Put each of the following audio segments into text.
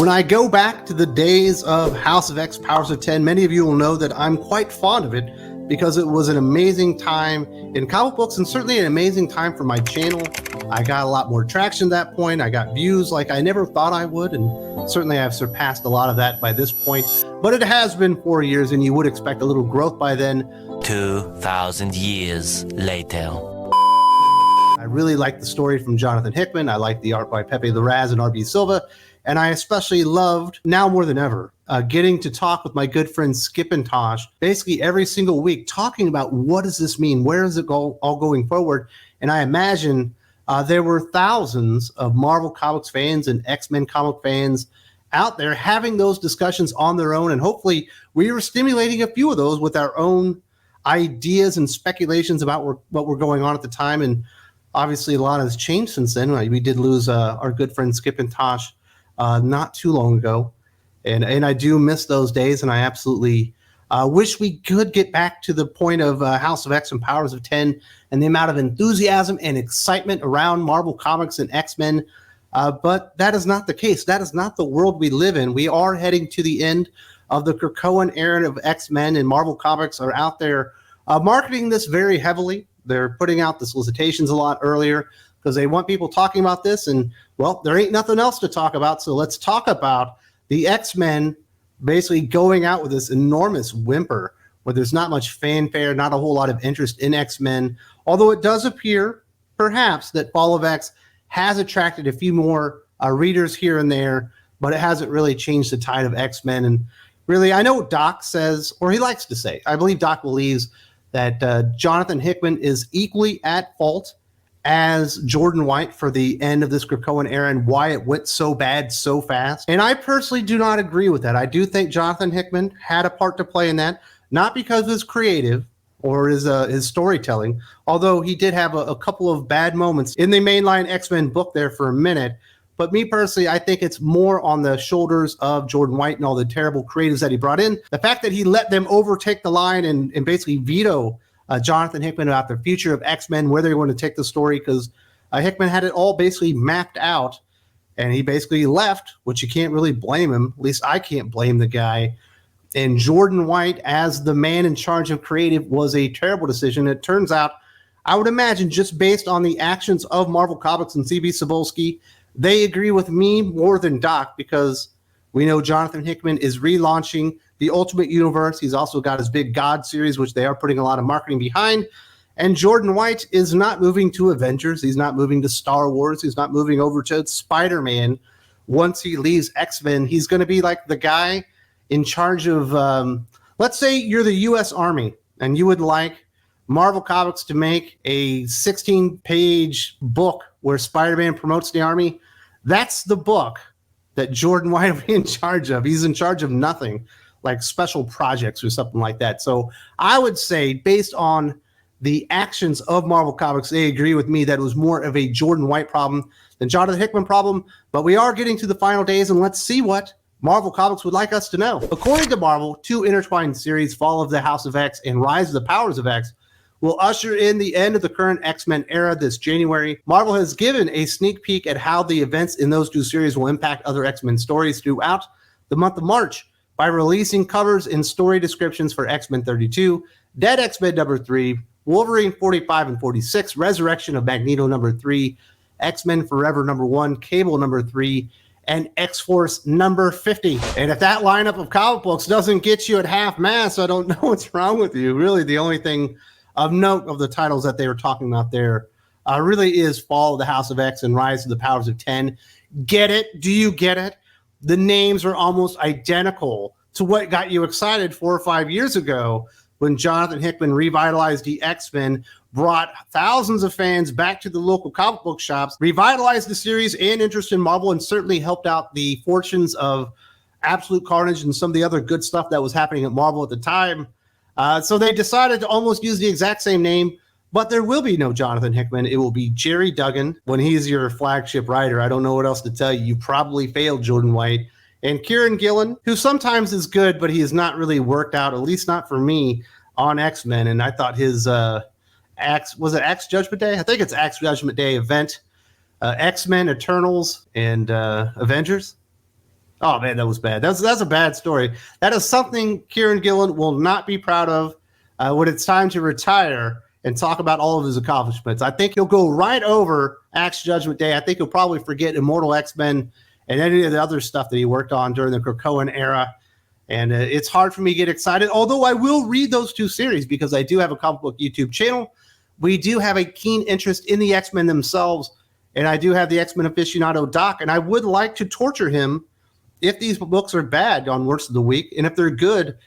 When I go back to the days of House of X Powers of 10, many of you will know that I'm quite fond of it because it was an amazing time in comic books and certainly an amazing time for my channel. I got a lot more traction at that point. I got views like I never thought I would, and certainly I've surpassed a lot of that by this point. But it has been 4 years, and you would expect a little growth by then. 2,000 years later. I really like the story from Jonathan Hickman. I like the art by Pepe Larraz and R.B. Silva. And I especially loved, now more than ever, getting to talk with my good friend Skip and Tosh basically every single week, talking about what does this mean? Where is it all going forward? And I imagine there were thousands of Marvel Comics fans and X-Men comic fans out there having those discussions on their own. And hopefully we were stimulating a few of those with our own ideas and speculations about what were going on at the time. And obviously a lot has changed since then. We did lose our good friend Skip and Tosh not too long ago. And I do miss those days, and I absolutely wish we could get back to the point of House of X and Powers of 10 and the amount of enthusiasm and excitement around Marvel Comics and X-Men. But that is not the case. That is not the world we live in. We are heading to the end of the Krakoan era of X-Men, and Marvel Comics are out there marketing this very heavily. They're putting out the solicitations a lot earlier because they want people talking about this. And, well, there ain't nothing else to talk about. So let's talk about the X-Men basically going out with this enormous whimper where there's not much fanfare, not a whole lot of interest in X-Men. Although it does appear, perhaps, that Fall of X has attracted a few more readers here and there, but it hasn't really changed the tide of X-Men. And really, I know Doc says, or he likes to say, I believe Doc believes that Jonathan Hickman is equally at fault as Jordan White for the end of this Krakoan era and why it went so bad so fast. And I personally do not agree with that. I do think Jonathan Hickman had a part to play in that, not because of his creative or his storytelling, although he did have a couple of bad moments in the mainline X-Men book there for a minute. But me personally, I think it's more on the shoulders of Jordan White and all the terrible creatives that he brought in. The fact that he let them overtake the line and basically veto Jonathan Hickman about the future of X-Men, where they want to take the story, because Hickman had it all basically mapped out, and he basically left, which you can't really blame him. At least I can't blame the guy. And Jordan White, as the man in charge of creative, was a terrible decision. It turns out, I would imagine, just based on the actions of Marvel Comics and C.B. Cebulski, they agree with me more than Doc, because we know Jonathan Hickman is relaunching the Ultimate Universe. He's also got his big God series, which they are putting a lot of marketing behind. And Jordan White is not moving to Avengers. He's not moving to Star Wars. He's not moving over to Spider-Man. Once he leaves X-Men, he's going to be like the guy in charge of, let's say you're the U.S. Army and you would like Marvel Comics to make a 16-page book where Spider-Man promotes the Army. That's the book that Jordan White will be in charge of. He's in charge of nothing, like special projects or something like that. So I would say, based on the actions of Marvel Comics, they agree with me that it was more of a Jordan White problem than Jonathan Hickman problem. But we are getting to the final days, and let's see what Marvel Comics would like us to know. According to Marvel, two intertwined series, Fall of the House of X and Rise of the Powers of X, will usher in the end of the current X-Men era this January. Marvel has given a sneak peek at how the events in those two series will impact other X-Men stories throughout the month of March by releasing covers and story descriptions for X-Men 32, Dead X-Men number 3, Wolverine 45 and 46, Resurrection of Magneto number 3, X-Men Forever number 1, Cable number 3, and X-Force number 50. And if that lineup of comic books doesn't get you at half mast, I don't know what's wrong with you. Really, the only thing of note of the titles that they were talking about there really is Fall of the House of X and Rise of the Powers of 10. Get it? Do you get it? The names are almost identical to what got you excited 4 or 5 years ago when Jonathan Hickman revitalized the X-Men, brought thousands of fans back to the local comic book shops, revitalized the series and interest in Marvel, and certainly helped out the fortunes of Absolute Carnage and some of the other good stuff that was happening at Marvel at the time. So they decided to almost use the exact same name, but there will be no Jonathan Hickman. It will be Jerry Duggan when he's your flagship writer. I don't know what else to tell you. You probably failed Jordan White. And Kieran Gillen, who sometimes is good, but he has not really worked out, at least not for me, on X-Men. And I thought his was it Axe Judgment Day? I think it's Axe Judgment Day event, X-Men, Eternals, and Avengers. Oh man, that was bad. That's a bad story. That is something Kieran Gillen will not be proud of when it's time to retire and talk about all of his accomplishments. I think he'll go right over Axe Judgment Day. I think he'll probably forget Immortal X-Men and any of the other stuff that he worked on during the Krakoan era. And it's hard for me to get excited, although I will read those two series because I do have a comic book YouTube channel. We do have a keen interest in the X-Men themselves, and I do have the X-Men aficionado Doc, and I would like to torture him if these books are bad on Worst of the Week. And if they're good,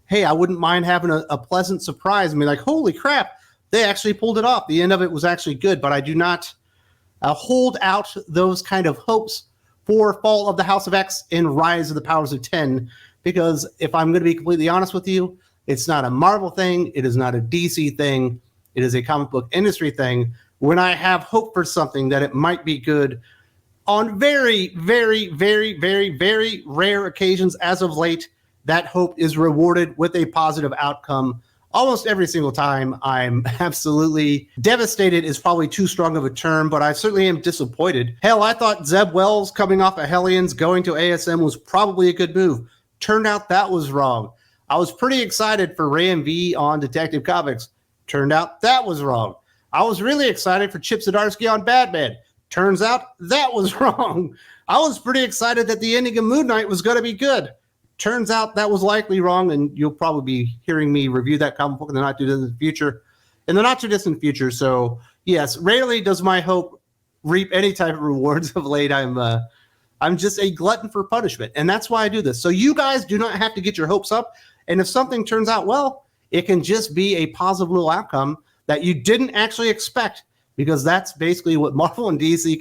hey, I wouldn't mind having a pleasant surprise and be like, holy crap, they actually pulled it off. The end of it was actually good, but I do not hold out those kind of hopes for Fall of the House of X and Rise of the Powers of 10, because if I'm going to be completely honest with you, it's not a Marvel thing. It is not a DC thing. It is a comic book industry thing. When I have hope for something that it might be good on very, very, very, very, very rare occasions as of late, that hope is rewarded with a positive outcome. Almost every single time, I'm absolutely devastated is probably too strong of a term, but I certainly am disappointed. Hell, I thought Zeb Wells coming off of Hellions going to ASM was probably a good move. Turned out that was wrong. I was pretty excited for Ram V on Detective Comics. Turned out that was wrong. I was really excited for Chip Zdarsky on Batman. Turns out that was wrong. I was pretty excited that the ending of Moon Knight was going to be good. Turns out that was likely wrong, and you'll probably be hearing me review that comic book in the not too distant future. So yes, rarely does my hope reap any type of rewards of late. I'm just a glutton for punishment, and that's why I do this. So you guys do not have to get your hopes up, and if something turns out well, it can just be a positive little outcome that you didn't actually expect, because that's basically what Marvel and DC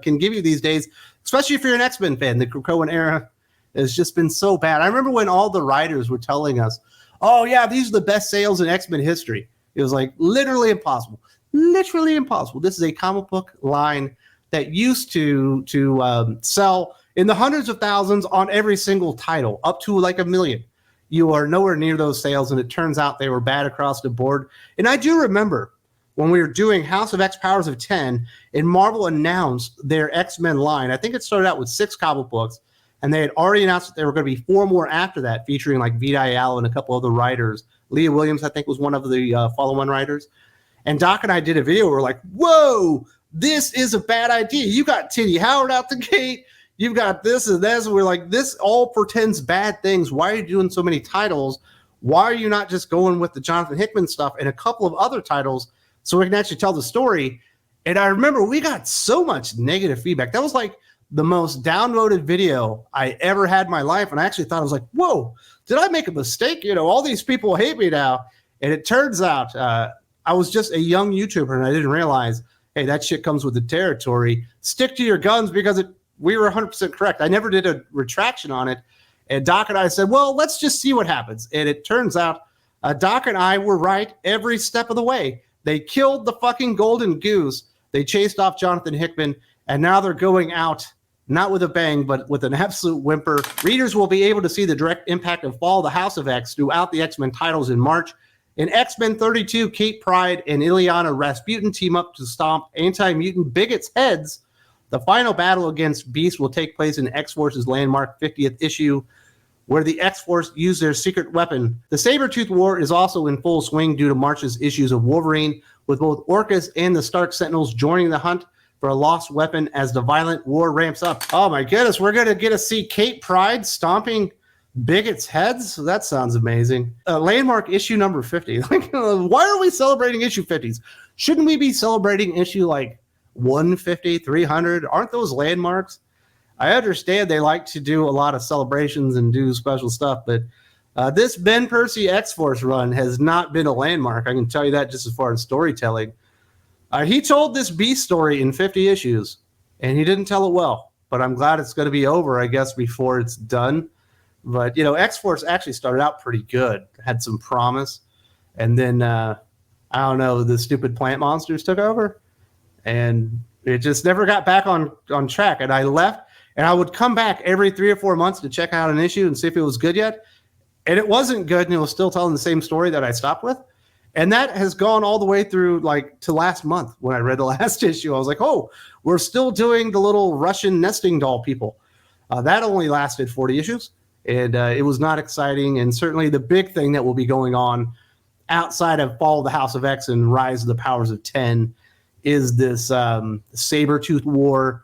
can give you these days, especially if you're an X-Men fan. The Krakoan era has just been so bad. I remember when all the writers were telling us, oh yeah, these are the best sales in X-Men history. It was like literally impossible. Literally impossible. This is a comic book line that used to sell in the hundreds of thousands on every single title, up to like 1 million. You are nowhere near those sales, and it turns out they were bad across the board. And I do remember when we were doing House of X Powers of 10, and Marvel announced their X-Men line. I think it started out with 6 comic books, and they had already announced that there were going to be 4 more after that, featuring like Vita Ayala and a couple other writers. Leah Williams, I think, was one of the follow-on writers. And Doc and I did a video where we're like, whoa, this is a bad idea. You got Titty Howard out the gate. You've got this and this. And we're like, this all portends bad things. Why are you doing so many titles? Why are you not just going with the Jonathan Hickman stuff and a couple of other titles so we can actually tell the story? And I remember we got so much negative feedback. That was like the most downloaded video I ever had in my life. And I actually thought, I was like, whoa, did I make a mistake? You know, all these people hate me now. And it turns out I was just a young YouTuber, and I didn't realize, hey, that shit comes with the territory. Stick to your guns, because we were 100% correct. I never did a retraction on it. And Doc and I said, well, let's just see what happens. And it turns out Doc and I were right every step of the way. They killed the fucking golden goose. They chased off Jonathan Hickman, and now they're going out, not with a bang, but with an absolute whimper. Readers will be able to see the direct impact of Fall of the House of X throughout the X-Men titles in March. In X-Men 32, Kate Pryde and Ilyana Rasputin team up to stomp anti-mutant bigots' heads. The final battle against Beast will take place in X-Force's landmark 50th issue, where the X-Force use their secret weapon. The Sabretooth War is also in full swing due to March's issues of Wolverine, with both Orcus and the Stark Sentinels joining the hunt for a lost weapon as the violent war ramps up. Oh my goodness, we're going to get to see Kate Pryde stomping bigots' heads? That sounds amazing. Landmark issue number 50. Like, why are we celebrating issue 50s? Shouldn't we be celebrating issue like 150, 300? Aren't those landmarks? I understand they like to do a lot of celebrations and do special stuff, but this Ben Percy X-Force run has not been a landmark. I can tell you that, just as far as storytelling. He told this Beast story in 50 issues, and he didn't tell it well, but I'm glad it's going to be over, I guess, before it's done. But, you know, X-Force actually started out pretty good, had some promise, and then, I don't know, the stupid plant monsters took over, and it just never got back on track. And I left, and I would come back every 3 or 4 months to check out an issue and see if it was good yet, and it wasn't good, and it was still telling the same story that I stopped with. And that has gone all the way through, like, to last month when I read the last issue. I was like, oh, we're still doing the little Russian nesting doll people. That only lasted 40 issues, and it was not exciting. And certainly the big thing that will be going on outside of Fall of the House of X and Rise of the Powers of 10 is this Sabretooth War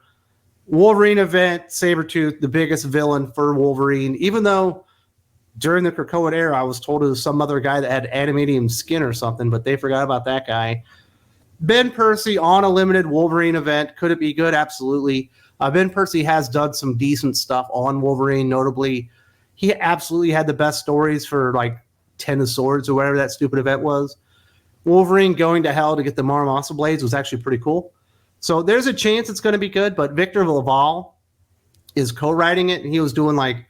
Wolverine event. Sabretooth, the biggest villain for Wolverine, even though during the Krakoan era, I was told it was some other guy that had adamantium skin or something, but they forgot about that guy. Ben Percy on a limited Wolverine event. Could it be good? Absolutely. Ben Percy has done some decent stuff on Wolverine. Notably, he absolutely had the best stories for like Ten of Swords or whatever that stupid event was. Wolverine going to hell to get the Maramasa Blades was actually pretty cool. So there's a chance it's going to be good, but Victor Laval is co-writing it, and he was doing like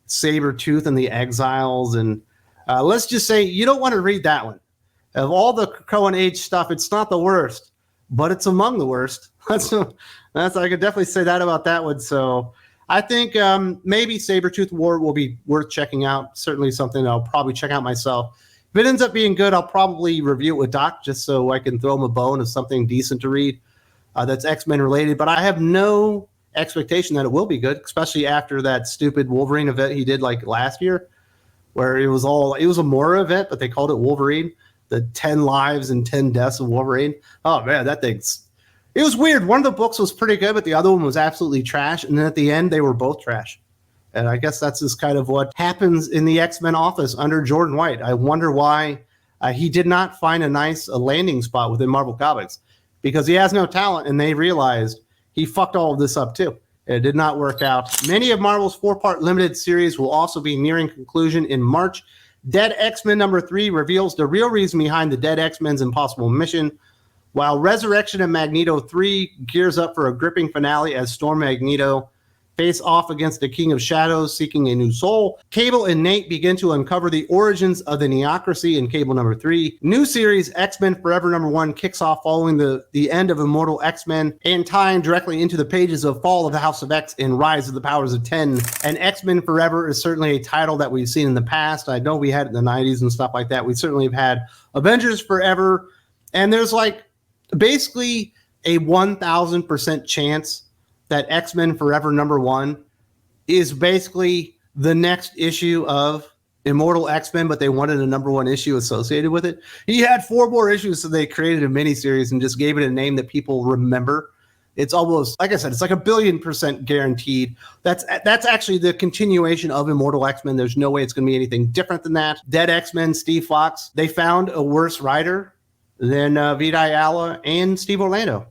Sabretooth and the Exiles, and let's just say you don't want to read that one. Of all the Krakoan Age stuff, it's not the worst, but it's among the worst. That's I could definitely say that about that one. So I think maybe Sabretooth War will be worth checking out. Certainly something I'll probably check out myself. If it ends up being good, I'll probably review it with Doc just so I can throw him a bone of something decent to read that's X-Men related. But I have no expectation that it will be good, especially after that stupid Wolverine event he did like last year, where it was a Mora event, but they called it Wolverine, the 10 lives and 10 deaths of Wolverine. Oh man, it was weird. One of the books was pretty good, but the other one was absolutely trash. And then at the end, they were both trash. And I guess that's just kind of what happens in the X-Men office under Jordan White. I wonder why he did not find a nice landing spot within Marvel Comics, because he has no talent, and they realized he fucked all of this up too. It did not work out. Many of Marvel's 4-part limited series will also be nearing conclusion in March. Dead X-Men #3 reveals the real reason behind the Dead X-Men's impossible mission, while Resurrection of Magneto 3 gears up for a gripping finale as Storm Magneto face off against the King of Shadows seeking a new soul. Cable and Nate begin to uncover the origins of the Neocracy in Cable #3. New series X-Men Forever #1 kicks off following the end of Immortal X-Men and tying directly into the pages of Fall of the House of X and Rise of the Powers of 10. And X-Men Forever is certainly a title that we've seen in the past. I know we had it in the 90s and stuff like that. We certainly have had Avengers Forever. And there's like basically a 1,000% chance that X-Men Forever #1 is basically the next issue of Immortal X-Men, but they wanted a #1 issue associated with it. He had 4 more issues, so they created a miniseries and just gave it a name that people remember. It's almost, like I said, it's like 1,000,000,000% guaranteed. That's actually the continuation of Immortal X-Men. There's no way it's going to be anything different than that. Dead X-Men, Steve Fox, they found a worse writer than Vita Ayala and Steve Orlando.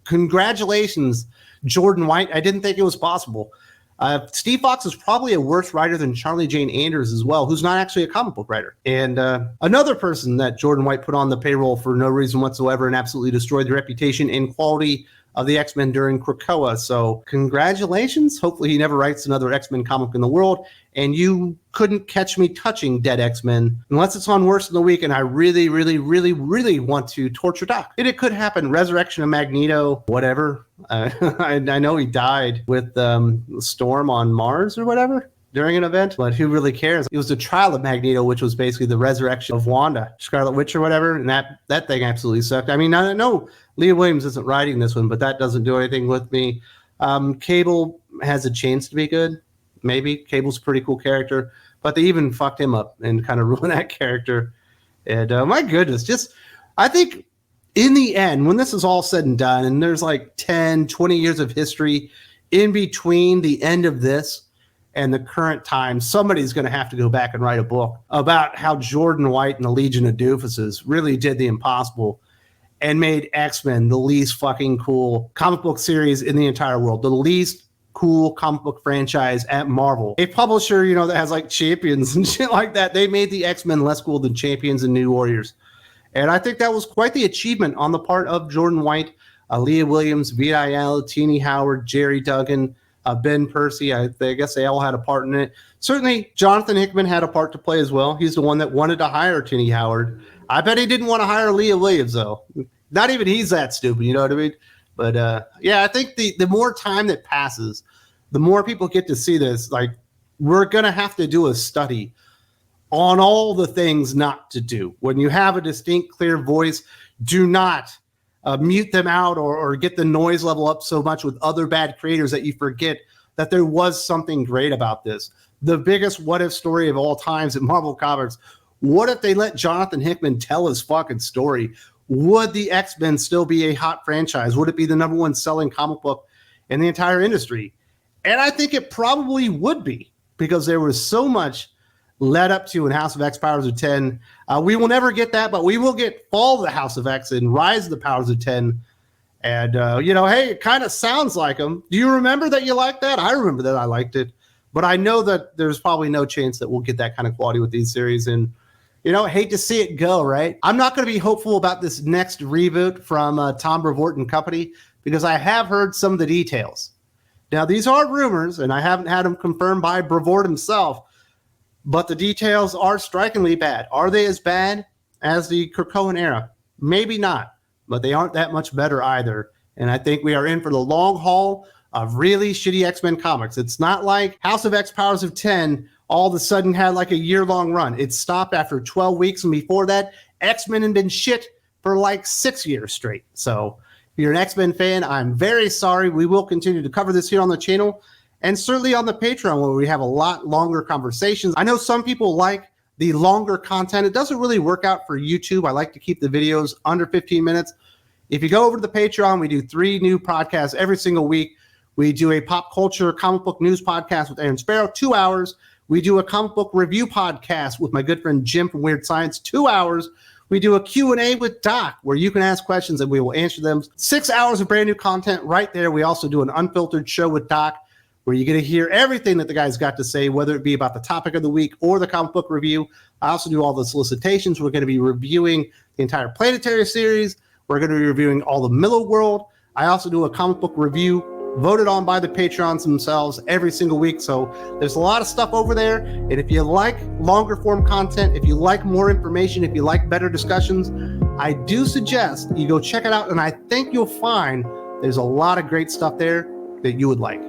Congratulations, Jordan White. I didn't think it was possible. Steve Fox is probably a worse writer than Charlie Jane Anders as well, who's not actually a comic book writer. And another person that Jordan White put on the payroll for no reason whatsoever and absolutely destroyed the reputation and quality of the X-Men during Krakoa. So congratulations. Hopefully he never writes another X-Men comic in the world. And you couldn't catch me touching Dead X-Men unless it's on Worst in the Week, and I really, really, really, really want to torture Doc. It could happen. Resurrection of Magneto, whatever. I know he died with Storm on Mars or whatever during an event, but who really cares? It was the trial of Magneto, which was basically the resurrection of Wanda, Scarlet Witch or whatever, and that thing absolutely sucked. I mean, I know Leah Williams isn't writing this one, but that doesn't do anything with me. Cable has a chance to be good. Maybe. Cable's a pretty cool character, but they even fucked him up and kind of ruined that character. And my goodness, I think in the end, when this is all said and done, and there's like 10, 20 years of history in between the end of this and the current time, somebody's going to have to go back and write a book about how Jordan White and the Legion of Doofuses really did the impossible and made X-Men the least fucking cool comic book series in the entire world, the least cool comic book franchise at Marvel. A publisher, that has like Champions and shit like that. They made the X-Men less cool than Champions and New Warriors. And I think that was quite the achievement on the part of Jordan White, Leah Williams, Vita Ayala, Teenie Howard, Jerry Duggan, Ben Percy. I guess they all had a part in it. Certainly, Jonathan Hickman had a part to play as well. He's the one that wanted to hire Teenie Howard. I bet he didn't want to hire Leah Williams, though. Not even he's that stupid, you know what I mean? But I think the more time that passes, the more people get to see this. Like, we're going to have to do a study on all the things not to do. When you have a distinct, clear voice, do not mute them out or get the noise level up so much with other bad creators that you forget that there was something great about this. The biggest what if story of all times in Marvel Comics. What if they let Jonathan Hickman tell his fucking story? Would the X-Men still be a hot franchise? Would it be the number one selling comic book in the entire industry? And I think it probably would be, because there was so much led up to in House of X Powers of 10. We will never get that, but we will get Fall of the House of X and Rise of the Powers of 10. And, hey, it kind of sounds like them. Do you remember that you liked that? I remember that I liked it. But I know that there's probably no chance that we'll get that kind of quality with these series. And, hate to see it go, right? I'm not going to be hopeful about this next reboot from Tom Brevoort and company, because I have heard some of the details. Now, these are rumors, and I haven't had them confirmed by Brevoort himself, but the details are strikingly bad. Are they as bad as the Krakoan era? Maybe not, but they aren't that much better either. And I think we are in for the long haul of really shitty X-Men comics. It's not like House of X Powers of 10 all of a sudden had like a year-long run. It stopped after 12 weeks, and before that, X-Men had been shit for like 6 years straight. So if you're an X-Men fan, I'm very sorry. We will continue to cover this here on the channel, and certainly on the Patreon, where we have a lot longer conversations. I know some people like the longer content. It doesn't really work out for YouTube. I like to keep the videos under 15 minutes. If you go over to the Patreon, we do 3 new podcasts every single week. We do a pop culture comic book news podcast with Aaron Sparrow, 2 hours. We do a comic book review podcast with my good friend Jim from Weird Science, 2 hours. We do a Q&A with Doc, where you can ask questions and we will answer them. 6 hours of brand new content right there. We also do an unfiltered show with Doc, where you're going to hear everything that the guy's got to say, whether it be about the topic of the week or the comic book review. I also do all the solicitations. We're going to be reviewing the entire Planetary series. We're going to be reviewing all the Miller World. I also do a comic book review voted on by the Patreons themselves every single week. So there's a lot of stuff over there. And if you like longer form content, if you like more information, if you like better discussions, I do suggest you go check it out. And I think you'll find there's a lot of great stuff there that you would like.